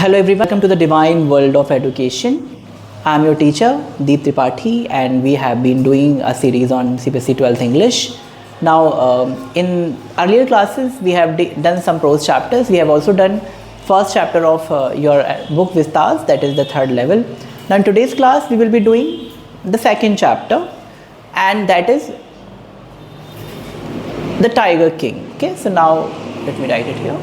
Hello everyone, welcome to the divine world of education. I am your teacher Deep Tripathi and we have been doing a series on CBSE 12th English. Now in earlier classes we have done some prose chapters. We have also done first chapter of your book Vistas, that is the third level. Now in today's class we will be doing the second chapter and that is the Tiger King. Okay, so now let me write it here.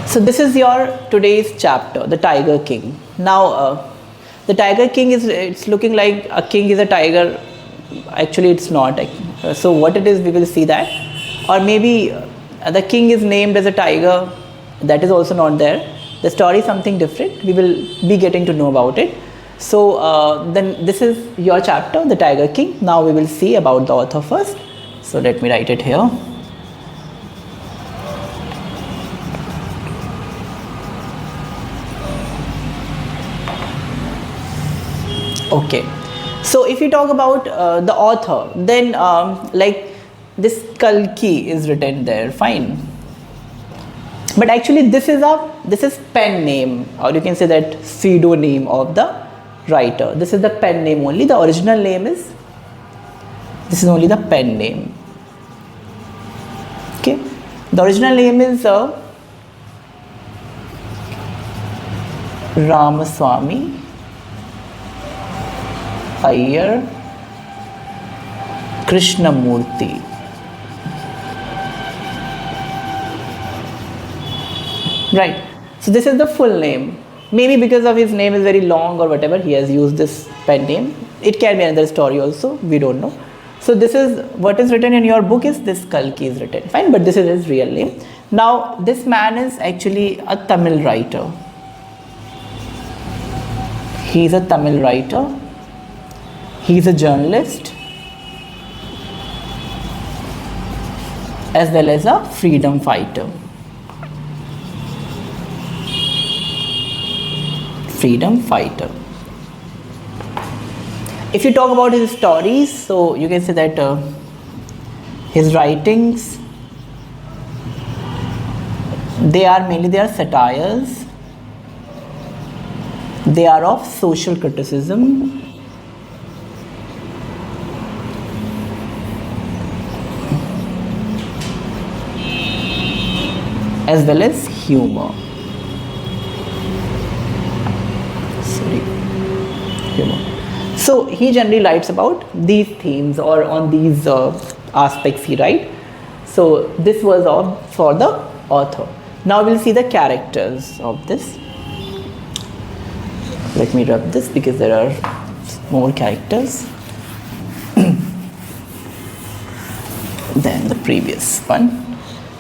So this is your today's chapter, the Tiger King. Now the Tiger King is, it's looking like a king is a tiger. Actually it's not. So what it is, we will see that. Or maybe the king is named as a tiger. That is also not there. The story is something different. We will be getting to know about it. So then this is your chapter, the Tiger King. Now we will see about the author first. So let me write it here. Okay, so if you talk about the author, then like this Kalki is written there, fine. But actually this is pen name, or you can say that pseudonym of the writer. This is the pen name only. The original name is, this is only the pen name. Okay, the original name is Ramaswamy Iyer Krishnamurti. Right. So this is the full name. Maybe because of his name is very long or whatever, he has used this pen name. It can be another story also. We don't know. So this is what is written in your book, is this Kalki is written. Fine. But this is his real name. Now this man is actually a Tamil writer. He is a Tamil writer. He is a journalist as well as a freedom fighter. Freedom fighter. If you talk about his stories, so you can say that his writings, they are satires. They are of social criticism. As well as humor. So he generally writes about these themes or on these aspects he writes. So this was all for the author. Now we'll see the characters of this. Let me rub this because there are more characters than the previous one.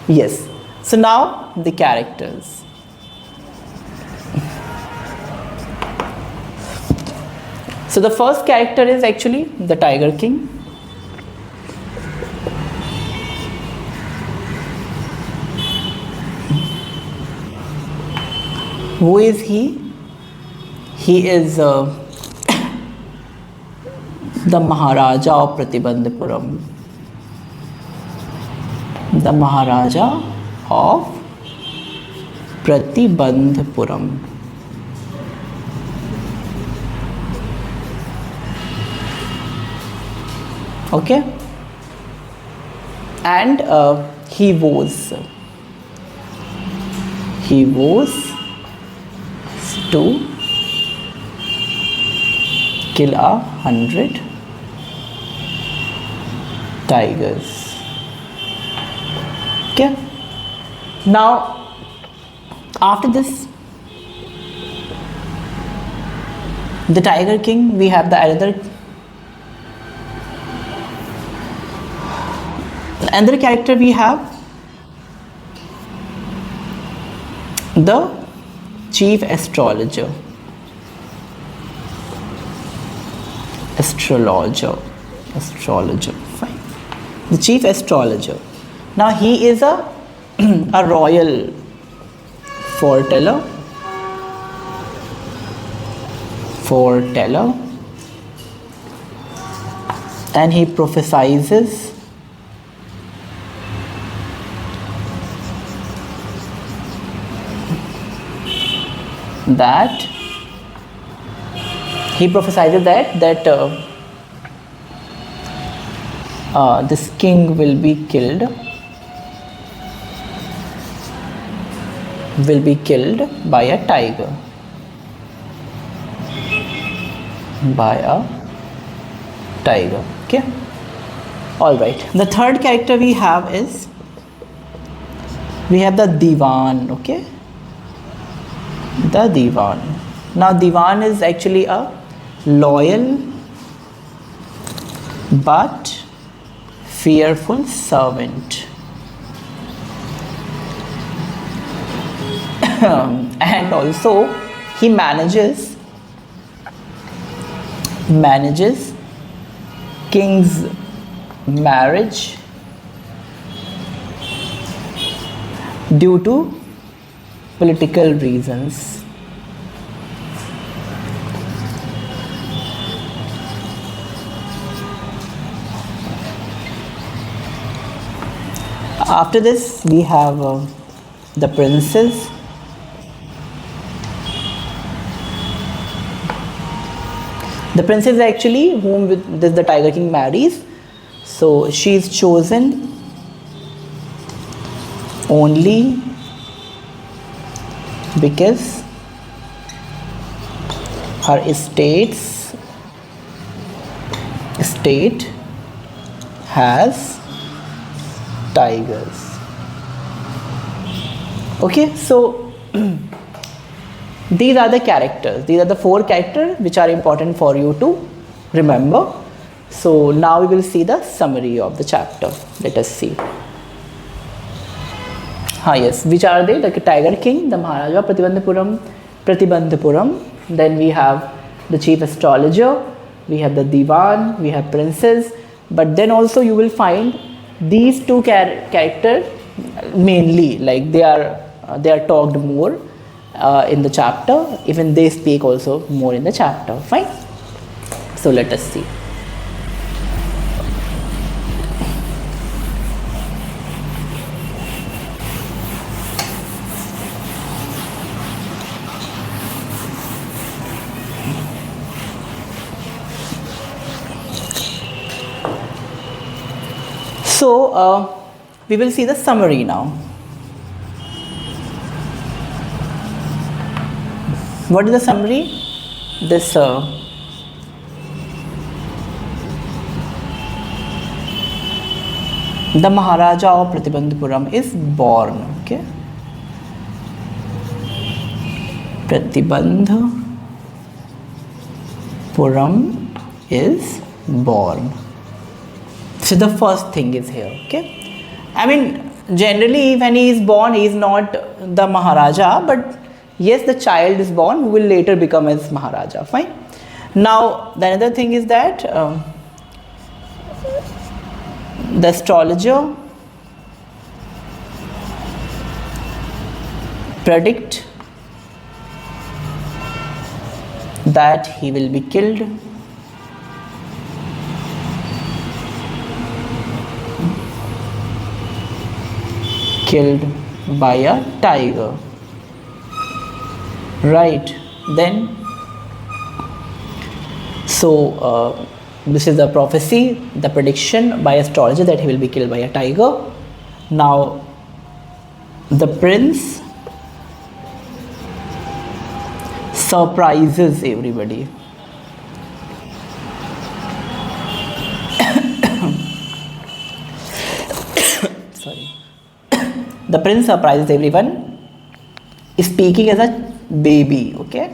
Yes. So now the characters. So the first character is actually the Tiger King. Who is he? He is the Maharaja of Pratibandhapuram. The Maharaja of Pratibandhapuram. Okay, and he was to kill 100 tigers. Okay. Now, after this, the Tiger King, we have the another character. We have the chief astrologer. Fine. The chief astrologer. Now he is a royal foreteller, and he prophesies that this king will be killed by a tiger, okay. All right, the third character we have the Diwan, okay. The Diwan. Now Diwan is actually a loyal but fearful servant. And also he manages king's marriage due to political reasons. After this we have the princess. The princess actually whom the Tiger King marries. So she is chosen only because her state has tigers. Okay, so these are the characters. These are the 4 characters which are important for you to remember. So now we will see the summary of the chapter. Let us see. Yes, which are they? The Tiger King, the Maharaja, Pratibandhapuram. Then we have the chief astrologer, we have the Diwan, we have princess. But then also you will find these 2 characters mainly, like they are talked more in the chapter. Even they speak also more in the chapter. Fine. So let us see. So we will see the summary now. What is the summary? This the Maharaja of Pratibandhapuram is born. Okay, Pratibandhapuram is born. So the first thing is here. Okay, I mean generally when he is born he is not the Maharaja, but yes, the child is born who will later become as Maharaja. Fine. Now the another thing is that the astrologer predict that he will be killed by a tiger. Right. Then so this is the prophecy, the prediction by astrologer that he will be killed by a tiger. Now the prince surprises everybody. Sorry. The prince surprises everyone speaking as a baby. Okay,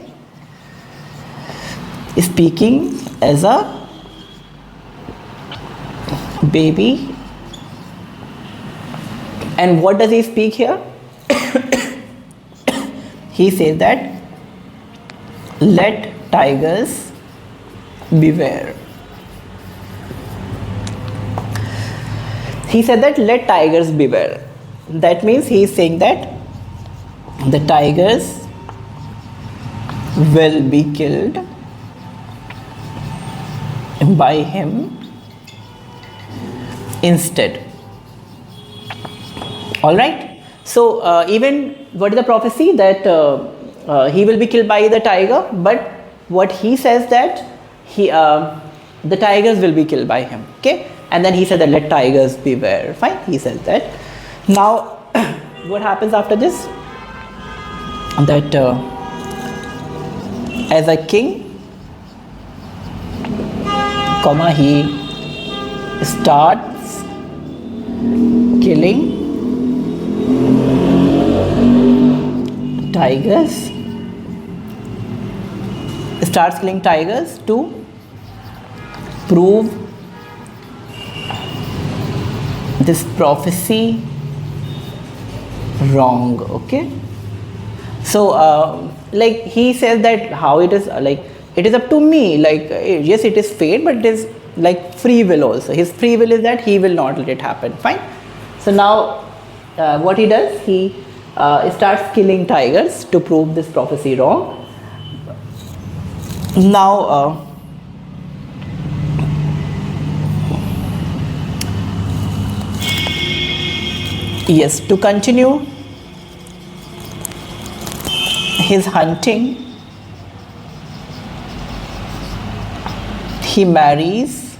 speaking as a baby. And what does he speak here? He says that let tigers beware. He said that let tigers beware. That means he is saying that the tigers will be killed by him instead. All right. So even what is the prophecy, that he will be killed by the tiger, but what he says that the tigers will be killed by him. Okay, and then he said that let tigers beware. Fine, he says that. Now what happens after this? That as a king, comma, he starts killing tigers, to prove this prophecy wrong. Okay, so like he says that how it is, like it is up to me, like yes it is fate, but it is like free will also. His free will is that he will not let it happen. Fine. So now what he does, he starts killing tigers to prove this prophecy wrong. Now yes, to continue his hunting, he marries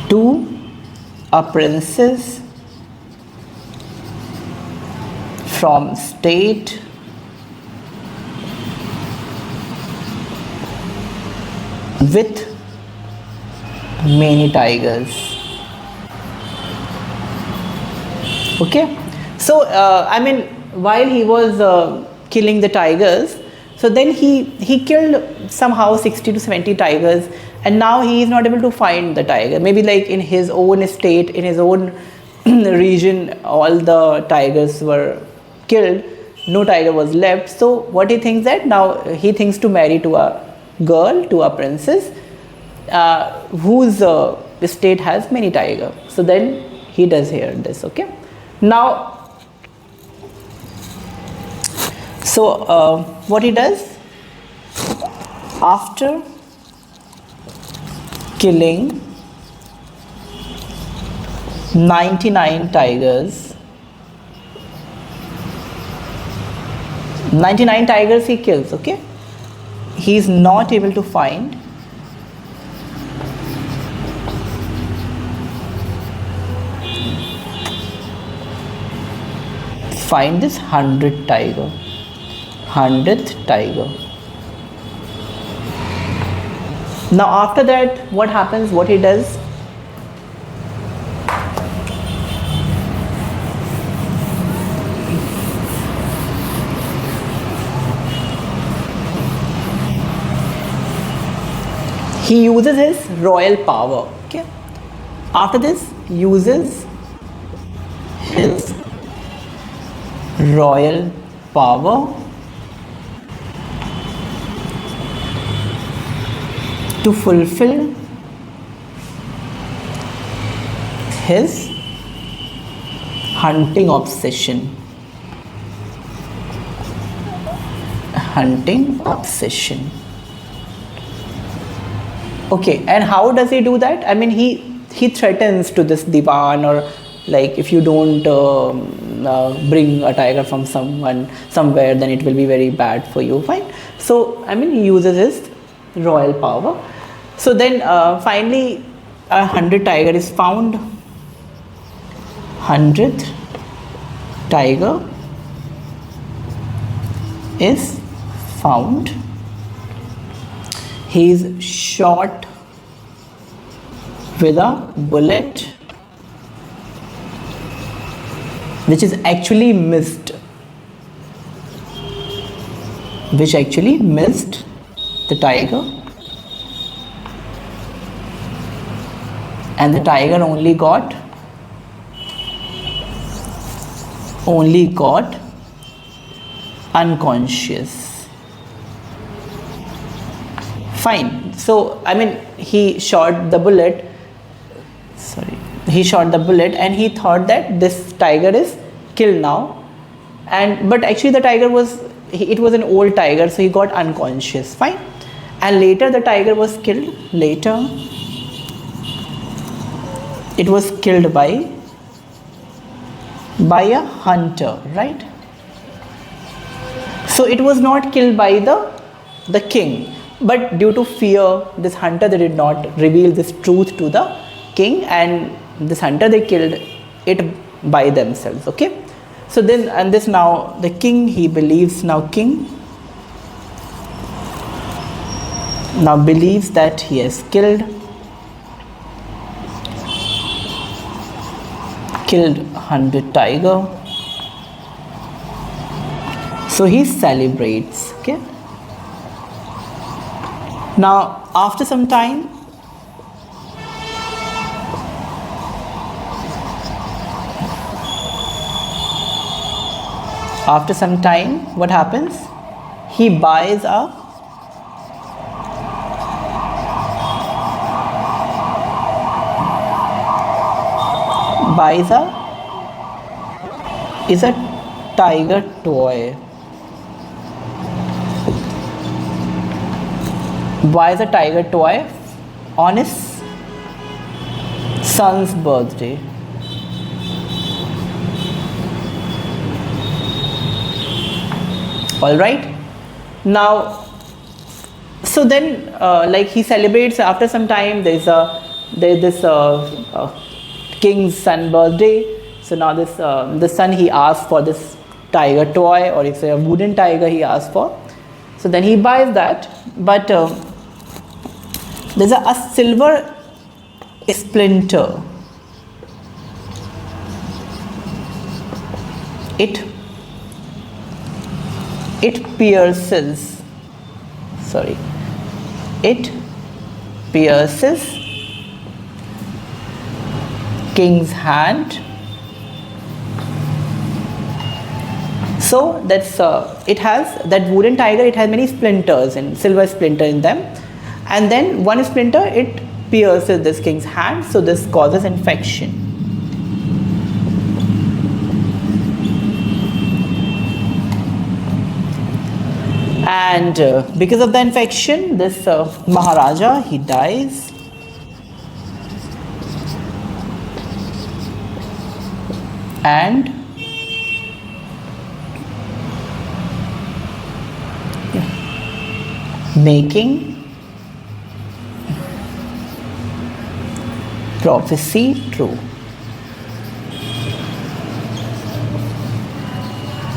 to a princess from state with many tigers. Okay, so I mean, while he was killing the tigers, so then he killed somehow 60 to 70 tigers, and now he is not able to find the tiger. Maybe like in his own state, in his own region, all the tigers were killed, no tiger was left. So what he thinks, that now he thinks to marry to a girl, to a princess whose state has many tigers. So then he does hear this. Okay, now so what he does, after killing 99 tigers, 99 tigers he kills. Okay, he is not able to find this 100th tiger. Now after that, what happens, what he does, he uses his royal power. Okay, after this, uses his royal power to fulfill his hunting obsession. Okay, and how does he do that? I mean, he threatens to this divan, or like if you don't bring a tiger from somewhere, then it will be very bad for you. Fine. So I mean, he uses his royal power. So then finally 100 tiger is found. 100th tiger is found. He is shot with a bullet which actually missed the tiger, and the tiger only got unconscious. Fine. So I mean, he shot the bullet, and he thought that this tiger is killed now, but actually the tiger was an old tiger, so he got unconscious. Fine. And later the tiger was killed. Later it was killed by a hunter, right? So it was not killed by the king, but due to fear, this hunter, they did not reveal this truth to the king, and this hunter, they killed it by themselves. Okay, so then, and this, now the king, he believes, now king now believes that he has killed 100 tiger. So he celebrates. Okay, now after some time, what happens? He buys a tiger toy. Buys a tiger toy on his son's birthday. All right. Now, so then, like he celebrates. After some time, there's this king's son birthday. So now the son, he asks for this tiger toy, or it's a wooden tiger he asks for. So then he buys that, but there's a silver splinter. It pierces. It pierces king's hand. So that's it has that wooden tiger. It has many splinters and silver splinter in them, and then one splinter, it pierces this king's hand. So this causes infection. And because of the infection, this Maharaja, he dies. And making prophecy true.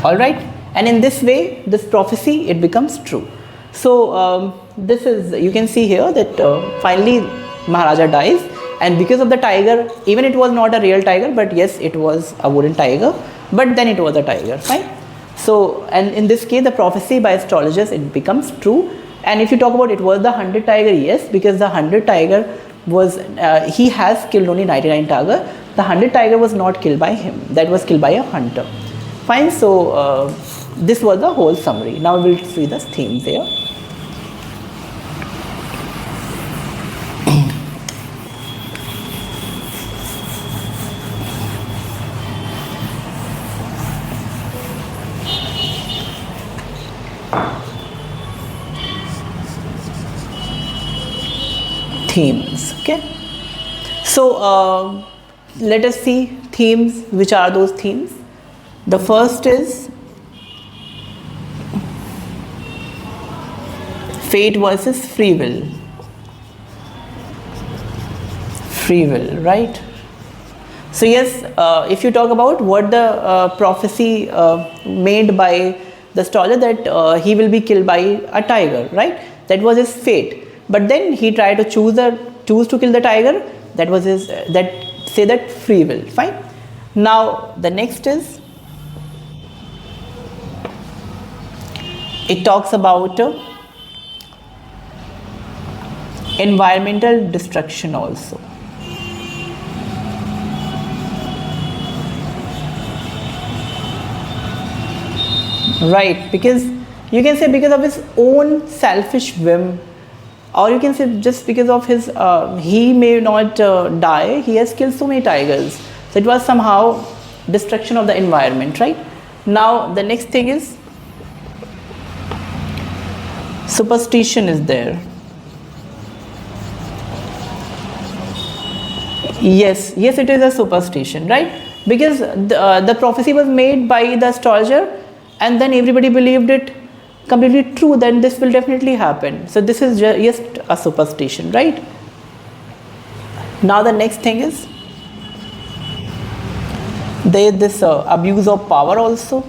All right, and in this way, this prophecy, it becomes true. So this is, you can see here that finally Maharaja dies, and because of the tiger, even it was not a real tiger, but yes, it was a wooden tiger, but then it was a tiger, fine. So, and in this case, the prophecy by astrologers, it becomes true. And if you talk about it was the 100 tiger, yes, because the 100 tiger was, he has killed only 99 tiger. The 100 tiger was not killed by him, that was killed by a hunter. Fine, so this was the whole summary. Now we will see the themes here. Themes. Okay, so let us see themes. Which are those themes? The first is fate versus free will. Free will, right? So yes, if you talk about what the prophecy made by the astrologer, that he will be killed by a tiger, right? That was his fate. But then he tried to choose to kill the tiger. That was his, that free will. Fine. Now the next is, it talks about environmental destruction also. Right, because you can say because of his own selfish whim, or you can say just because of his, he may not die, he has killed so many tigers. So it was somehow destruction of the environment, right? Now the next thing is superstition is there. Yes, yes, it is a superstition, right? Because the prophecy was made by the astrologer, and then everybody believed it completely true. Then this will definitely happen. So this is just a superstition, right? Now the next thing is there is this abuse of power also.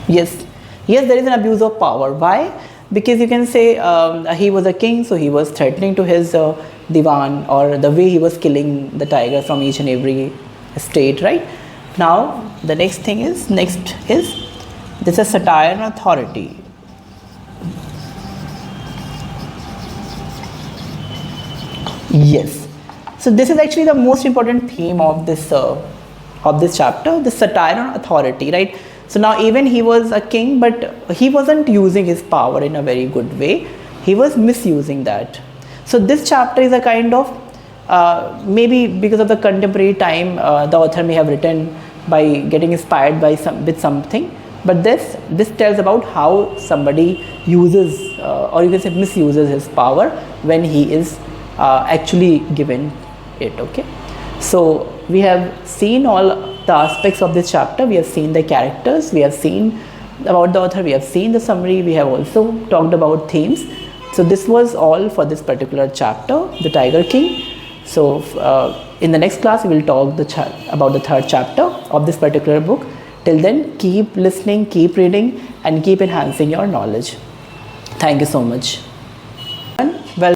Yes, yes, there is an abuse of power. Why? Because you can say he was a king, so he was threatening to his divan, or the way he was killing the tiger from each and every state, right? Now the next is this is satire and authority. Yes, so this is actually the most important theme of this chapter, the satire on authority, right? So now even he was a king, but he wasn't using his power in a very good way. He was misusing that. So this chapter is a kind of maybe because of the contemporary time, the author may have written by getting inspired by something. But this tells about how somebody uses or you can say misuses his power when he is actually given it. Okay, so we have seen all the aspects of this chapter. We have seen the characters, we have seen about the author, we have seen the summary, we have also talked about themes. So this was all for this particular chapter, the Tiger King. So in the next class we will talk about the third chapter of this particular book. Till then, keep listening, keep reading, and keep enhancing your knowledge. Thank you so much.